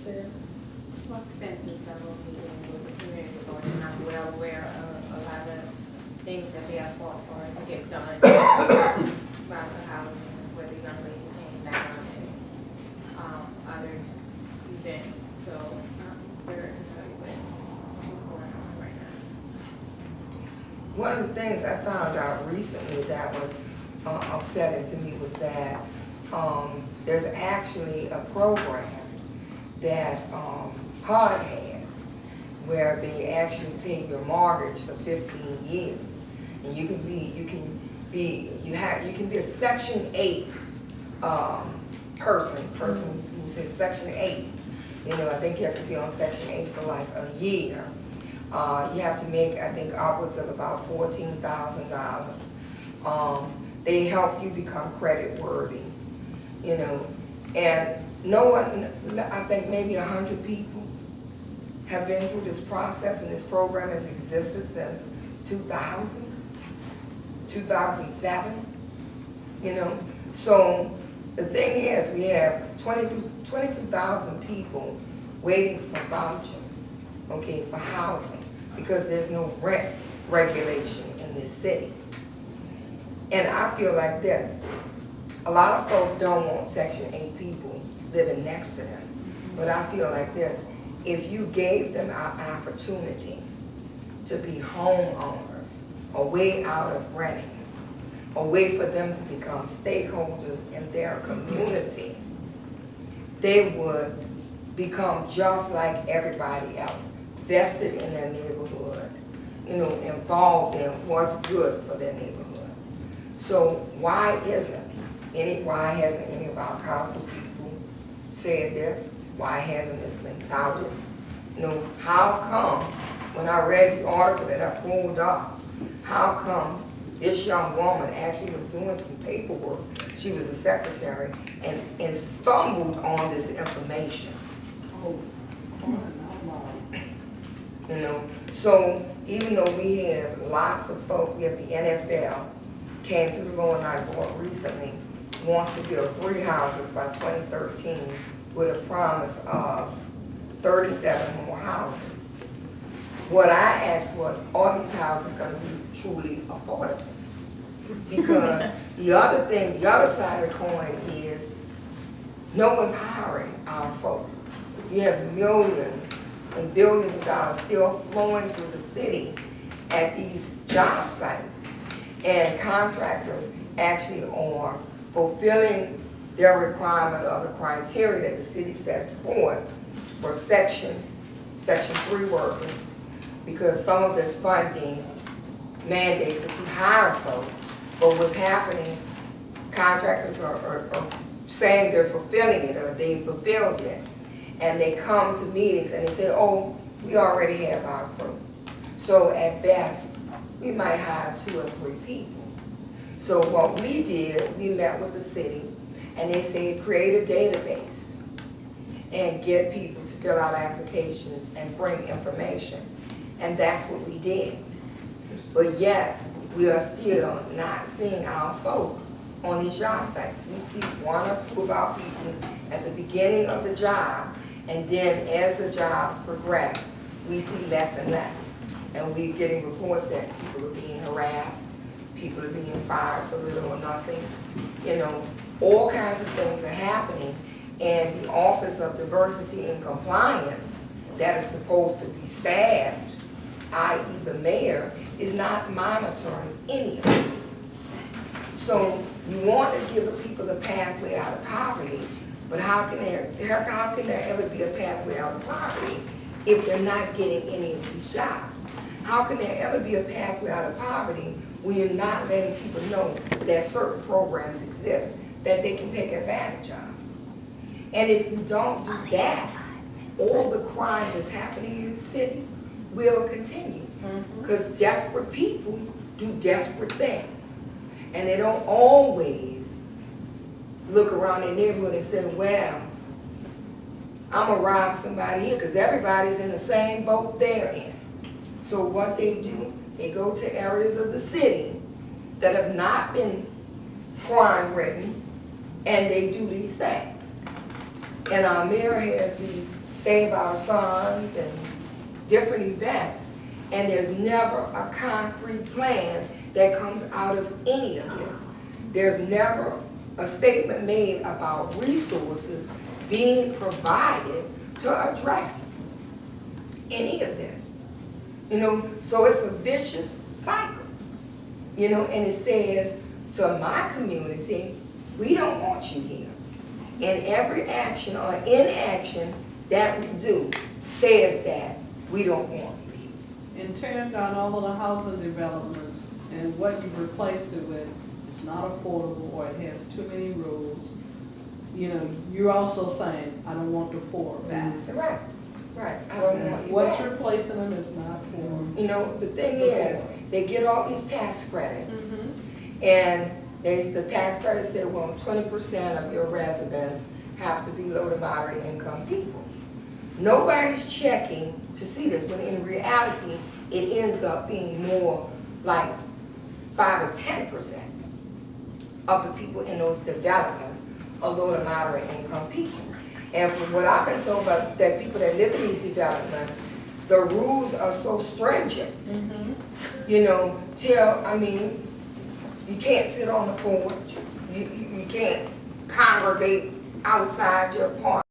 said? Well, I've been to several meetings with the community board, and I'm well aware of a lot of things that they have fought for to get done about the housing, where the young lady came down and other events. So I'm very familiar with what's going on right now. One of the things I found out recently that was upsetting to me was that there's actually a program that HUD has where they actually pay your mortgage for 15 years, and you can be a Section 8 person who's in Section 8. You know, I think you have to be on Section 8 for like a year. You have to make, I think, upwards of about $14,000. They help you become credit worthy, you know, and no one, I think maybe 100 people have been through this process, and this program has existed since 2007, you know. So the thing is, we have 22,000 people waiting for vouchers, okay, for housing, because there's no rent regulation in this city. And I feel like this, a lot of folk don't want Section 8 people living next to them, but I feel like this, if you gave them an opportunity to be homeowners, a way out of renting, a way for them to become stakeholders in their community, they would become just like everybody else, vested in their neighborhood, you know, involved in what's good for their neighborhood. So why hasn't any of our council people said this? Why hasn't this been touted? You know, how come when I read the article that I pulled up, how come this young woman actually was doing some paperwork, she was a secretary, and stumbled on this information? You know, so even though we have lots of folk, we have the NFL, came to the Lower Ninth Board recently, wants to build 3 houses by 2013 with a promise of 37 more houses. What I asked was, are these houses going to be truly affordable? Because the other thing, the other side of the coin is, no one's hiring our folk. You have millions and billions of dollars still flowing through the city at these job sites. And contractors actually are fulfilling their requirement of the criteria that the city sets forth for Section 3 workers, because some of this funding mandates that you hire folk, but what's happening, contractors are saying they're fulfilling it or they fulfilled it, and they come to meetings and they say, oh, we already have our crew. So at best, we might hire 2 or 3 people. So what we did, we met with the city, and they said create a database and get people to fill out applications and bring information. And that's what we did. But yet, we are still not seeing our folk on these job sites. We see 1 or 2 of our people at the beginning of the job, and then as the jobs progress, we see less and less. And we're getting reports that people are being harassed, people are being fired for little or nothing. You know, all kinds of things are happening, and the Office of Diversity and Compliance that is supposed to be staffed, i.e. the mayor, is not monitoring any of this. So you want to give the people a pathway out of poverty, but how can there ever be a pathway out of poverty if they're not getting any of these jobs? How can there ever be a pathway out of poverty when you're not letting people know that certain programs exist that they can take advantage of? And if you don't do that, all the crime that's happening in the city will continue. Because desperate people do desperate things. And they don't always look around their neighborhood and say, well, I'm gonna rob somebody here, because everybody's in the same boat they're in. So what they do, they go to areas of the city that have not been crime-ridden, and they do these things. And our mayor has these Save Our Sons and different events, and there's never a concrete plan that comes out of any of this. There's never a statement made about resources being provided to address any of this. You know, so it's a vicious cycle. You know, and it says to my community, we don't want you here. And every action or inaction that we do says that we don't want you here. And tearing down all of the housing developments and what you replace it with is not affordable, or it has too many rules. You know, you're also saying, I don't want the poor back. Right, right. I don't want you What's back. replacing them is not for. You know, the thing is, they get all these tax credits. Mm-hmm. And the tax credit said, well, 20% of your residents have to be low to moderate income people. Nobody's checking to see this, but in reality, it ends up being more like 5 or 10% of the people in those developments are low to moderate income people. And from what I've been told about that people that live in these developments, the rules are so stringent. Mm-hmm. You know, you can't sit on the porch, you can't congregate outside your apartment.